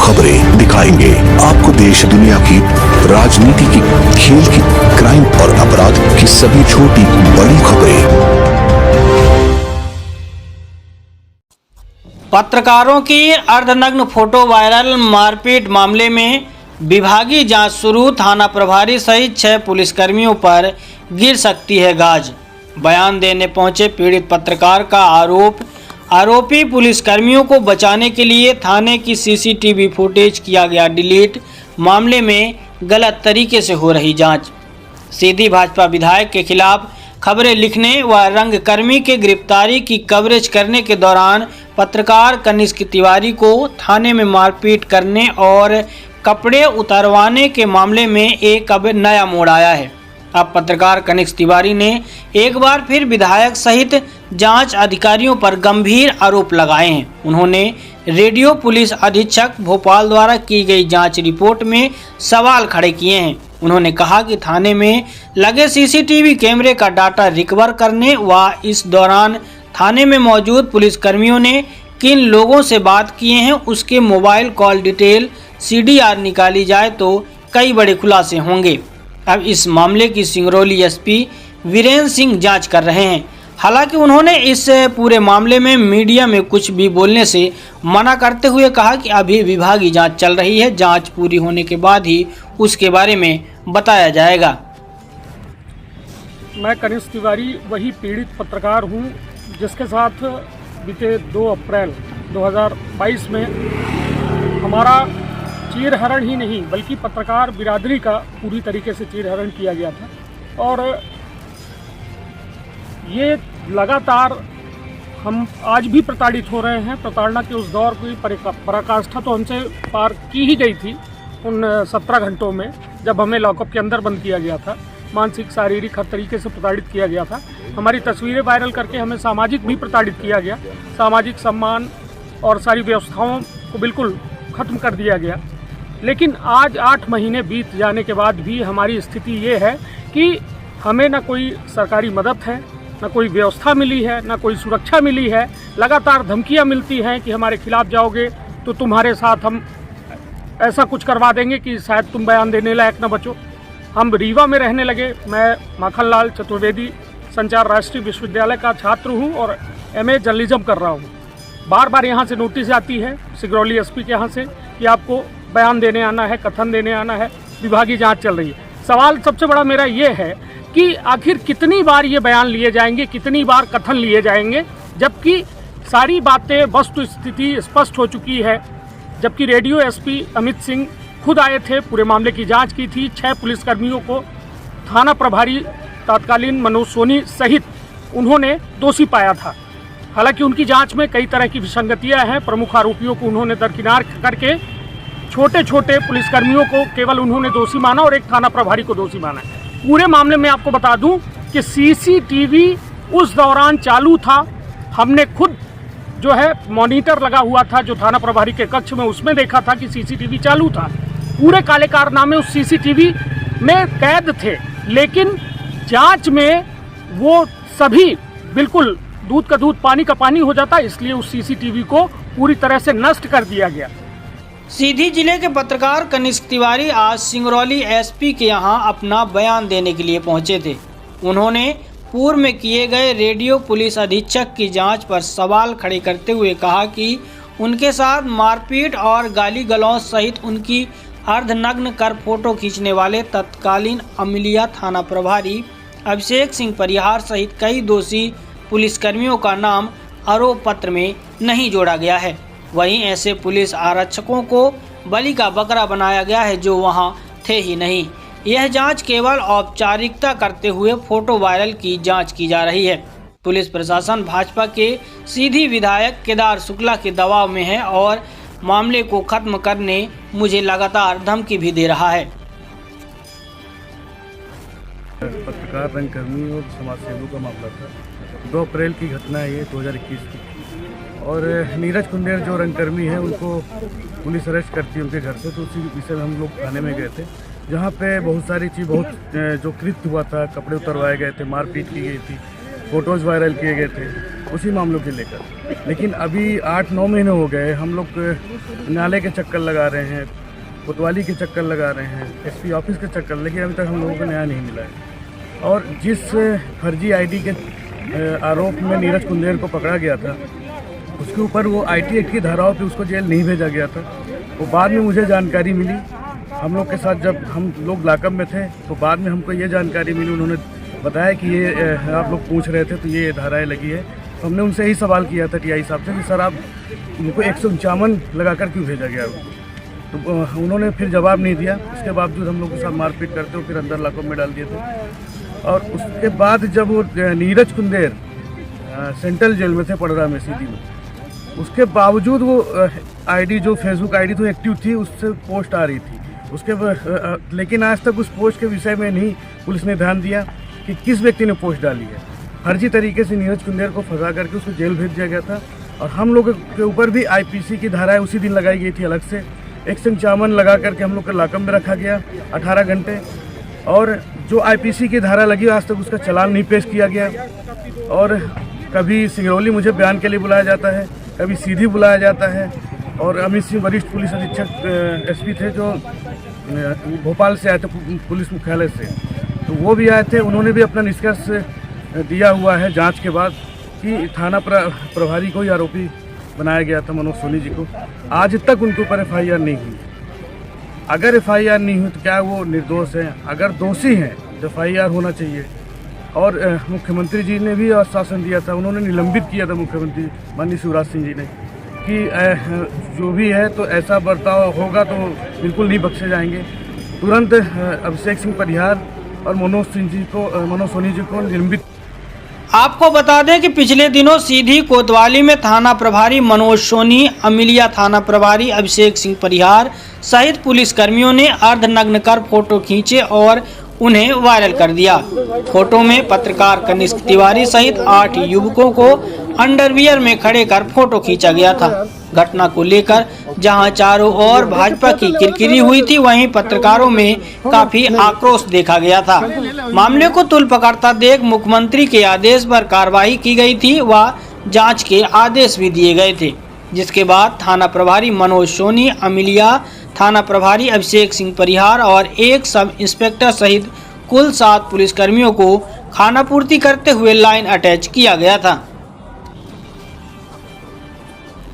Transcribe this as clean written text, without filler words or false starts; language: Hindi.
खबरें दिखाएंगे आपको देश दुनिया की राजनीति की, खेल की, क्राइम और अपराध की सभी छोटी बड़ी खबरें। पत्रकारों की अर्धनग्न फोटो वायरल, मारपीट मामले में विभागीय जांच शुरू, थाना प्रभारी सहित 6 पुलिसकर्मियों पर गिर सकती है गाज। बयान देने पहुंचे पीड़ित पत्रकार का आरोपी पुलिसकर्मियों को बचाने के लिए थाने की सीसीटीवी फुटेज किया गया डिलीट। मामले में गलत तरीके से हो रही जांच। सीधी भाजपा विधायक के खिलाफ खबरें लिखने व रंगकर्मी के गिरफ्तारी की कवरेज करने के दौरान पत्रकार कनिष्क तिवारी को थाने में मारपीट करने और कपड़े उतरवाने के मामले में एक अब नया मोड़ आया है। अब पत्रकार कनिष्क तिवारी ने एक बार फिर विधायक सहित जांच अधिकारियों पर गंभीर आरोप लगाए हैं। उन्होंने रेडियो पुलिस अधीक्षक भोपाल द्वारा की गई जांच रिपोर्ट में सवाल खड़े किए हैं। उन्होंने कहा कि थाने में लगे सीसीटीवी कैमरे का डाटा रिकवर करने व इस दौरान थाने में मौजूद पुलिसकर्मियों ने किन लोगों से बात किए हैं उसके मोबाइल कॉल डिटेल CDR निकाली जाए तो कई बड़े खुलासे होंगे। अब इस मामले की सिंगरौली SP वीरेंद्र सिंह जांच कर रहे हैं। हालांकि उन्होंने इस पूरे मामले में मीडिया में कुछ भी बोलने से मना करते हुए कहा कि अभी विभागीय जांच चल रही है, जांच पूरी होने के बाद ही उसके बारे में बताया जाएगा। मैं कनिष्क तिवारी वही पीड़ित पत्रकार हूं जिसके साथ बीते 2 अप्रैल 2022 में हमारा चीरहरण ही नहीं बल्कि पत्रकार बिरादरी का पूरी तरीके से चीरहरण किया गया था। और ये लगातार हम आज भी प्रताड़ित हो रहे हैं। प्रताड़ना के उस दौर की पराकाष्ठा तो हमसे पार की ही गई थी उन 17 घंटों में जब हमें लॉकअप के अंदर बंद किया गया था। मानसिक, शारीरिक हर तरीके से प्रताड़ित किया गया था। हमारी तस्वीरें वायरल करके हमें सामाजिक भी प्रताड़ित किया गया। सामाजिक सम्मान और सारी व्यवस्थाओं को बिल्कुल ख़त्म कर दिया गया। लेकिन आज 8 महीने बीत जाने के बाद भी हमारी स्थिति ये है कि हमें न कोई सरकारी मदद है, न कोई व्यवस्था मिली है, न कोई सुरक्षा मिली है। लगातार धमकियां मिलती हैं कि हमारे खिलाफ जाओगे तो तुम्हारे साथ हम ऐसा कुछ करवा देंगे कि शायद तुम बयान देने लायक न बचो। हम रीवा में रहने लगे। मैं माखनलाल चतुर्वेदी संचार राष्ट्रीय विश्वविद्यालय का छात्र हूँ और MA जर्नलिज्म कर रहा हूँ। बार बार यहाँ से नोटिस आती है सिंगरौली SP के यहाँ से कि आपको बयान देने आना है, कथन देने आना है, विभागीय जांच चल रही है। सवाल सबसे बड़ा मेरा ये है कि आखिर कितनी बार ये बयान लिए जाएंगे, कितनी बार कथन लिए जाएंगे, जबकि सारी बातें वस्तु स्थिति स्पष्ट हो चुकी है। जबकि रेडियो SP अमित सिंह खुद आए थे, पूरे मामले की जांच की थी। 6 पुलिसकर्मियों को थाना प्रभारी तत्कालीन मनोज सोनी सहित उन्होंने दोषी पाया था। हालांकि उनकी जांच में कई तरह की विसंगतियां हैं। प्रमुख आरोपियों को उन्होंने दरकिनार करके छोटे छोटे पुलिसकर्मियों को केवल उन्होंने दोषी माना और एक थाना प्रभारी को दोषी माना। पूरे मामले में आपको बता दूं कि CCTV उस दौरान चालू था। हमने खुद जो है मॉनिटर लगा हुआ था जो थाना प्रभारी के कक्ष में, उसमें देखा था कि CCTV चालू था। पूरे काले कारनामे उस CCTV में कैद थे। लेकिन जांच में वो सभी बिल्कुल दूध का दूध पानी का पानी हो जाता, इसलिए उस CCTV को पूरी तरह से नष्ट कर दिया गया। सीधी जिले के पत्रकार कनिष्क तिवारी आज सिंगरौली SP के यहां अपना बयान देने के लिए पहुंचे थे। उन्होंने पूर्व में किए गए रेडियो पुलिस अधीक्षक की जांच पर सवाल खड़े करते हुए कहा कि उनके साथ मारपीट और गाली गलौज सहित उनकी अर्धनग्न कर फोटो खींचने वाले तत्कालीन अमलिया थाना प्रभारी अभिषेक सिंह परिहार सहित कई दोषी पुलिसकर्मियों का नाम आरोप पत्र में नहीं जोड़ा गया है। वहीं ऐसे पुलिस आरक्षकों को बलि का बकरा बनाया गया है जो वहां थे ही नहीं। यह जांच केवल औपचारिकता करते हुए फोटो वायरल की जांच की जा रही है। पुलिस प्रशासन भाजपा के सीधी विधायक केदार शुक्ला के दबाव में है और मामले को खत्म करने मुझे लगातार धमकी भी दे रहा है। पत्रकार रंगकर्मी और समाजसेवियों का मामला था। 2 अप्रैल की घटना है ये 2021 की। और नीरज कुंडेर जो रंगकर्मी है उनको पुलिस अरेस्ट करती है उनके घर से। तो उसी विषय में हम लोग थाने में गए थे जहाँ पे बहुत सारी चीज़ जो कृत्य हुआ था, कपड़े उतरवाए गए थे, मारपीट की गई थी, फ़ोटोज़ वायरल किए गए थे उसी मामलों के लेकर। लेकिन अभी 8-9 महीने हो गए, हम लोग नाले के चक्कर लगा रहे हैं, कोतवाली के चक्कर लगा रहे हैं, एसपी ऑफिस के चक्कर, लेकिन अभी तक हम लोगों को न्याय नहीं मिला है। और जिस फर्जी आईडी के आरोप में नीरज कुंदेर को पकड़ा गया था, उसके ऊपर वो आईटी एक्ट की धाराओं पे उसको जेल नहीं भेजा गया था। वो बाद में मुझे जानकारी मिली, हम लोग के साथ जब हम लोग लाकअप में थे तो बाद में हमको ये जानकारी मिली, उन्होंने बताया कि ये आप लोग पूछ रहे थे तो ये धाराएँ लगी है। तो हमने उनसे यही सवाल किया था टीआई साहब से कि सर आप उनको 151 लगाकर क्यों भेजा गया? तो उन्होंने फिर जवाब नहीं दिया। उसके बावजूद हम लोग के साथ मारपीट करते हुए फिर अंदर लाकअप में डाल दिए थे। और उसके बाद जब वो नीरज कुंदेर सेंट्रल जेल में थे, पड़रा में, सीधी में, उसके बावजूद वो आईडी जो फेसबुक आईडी तो एक्टिव थी, उससे पोस्ट आ रही थी उसके, लेकिन आज तक उस पोस्ट के विषय में नहीं पुलिस ने ध्यान दिया कि किस व्यक्ति ने पोस्ट डाली है। फर्जी तरीके से नीरज कुंदेर को फंसा करके उसको जेल भेज दिया गया था। और हम लोग के ऊपर भी आईपीसी की धाराएं उसी दिन लगाई गई थी, अलग से 151 लगा करके हम लोग को लाकअप में रखा गया 18 घंटे। और जो आईपीसी की धारा लगी आज तक उसका चालान नहीं पेश किया गया। और कभी सिंगरौली मुझे बयान के लिए बुलाया जाता है, कभी सीधी बुलाया जाता है। और अमित सिंह वरिष्ठ पुलिस अधीक्षक एसपी थे जो भोपाल से आए थे पुलिस मुख्यालय से, तो वो भी आए थे। उन्होंने भी अपना निष्कर्ष दिया हुआ है जांच के बाद कि थाना प्रभारी को ही आरोपी बनाया गया था, मनोज सोनी जी को। आज तक उनके ऊपर एफआईआर नहीं हुई। अगर एफआईआर नहीं हुई तो क्या वो निर्दोष हैं? अगर दोषी हैं तो एफआईआर होना चाहिए। और मुख्यमंत्री जी ने भी आश्वासन दिया था, उन्होंने निलंबित किया था मुख्यमंत्री माननीय शिवराज सिंह जी ने कि जो भी है तो ऐसा बर्ताव होगा तो बिल्कुल नहीं बख्शे जाएंगे। तुरंत अभिषेक सिंह परिहार और मनोज सोनी जी को निलंबित। आपको बता दें कि पिछले दिनों सीधी कोतवाली में थाना प्रभारी मनोज सोनी, अमिलिया थाना प्रभारी अभिषेक सिंह परिहार सहित पुलिसकर्मियों ने अर्धनग्न कर फोटो खींचे और उन्हें वायरल कर दिया। फोटो में पत्रकार कनिष्क तिवारी सहित 8 युवकों को अंडरवियर में खड़े कर फोटो खींचा गया था। घटना को लेकर जहां चारों ओर भाजपा की किरकिरी हुई थी, वहीं पत्रकारों में काफी आक्रोश देखा गया था। मामले को तुल पकड़ता देख मुख्यमंत्री के आदेश पर कार्रवाई की गई थी व जांच के आदेश भी दिए गए थे, जिसके बाद थाना प्रभारी मनोज सोनी, अमिलिया थाना प्रभारी अभिषेक सिंह परिहार और एक सब इंस्पेक्टर सहित कुल 7 पुलिसकर्मियों को खानापूर्ति करते हुए लाइन अटैच किया गया था।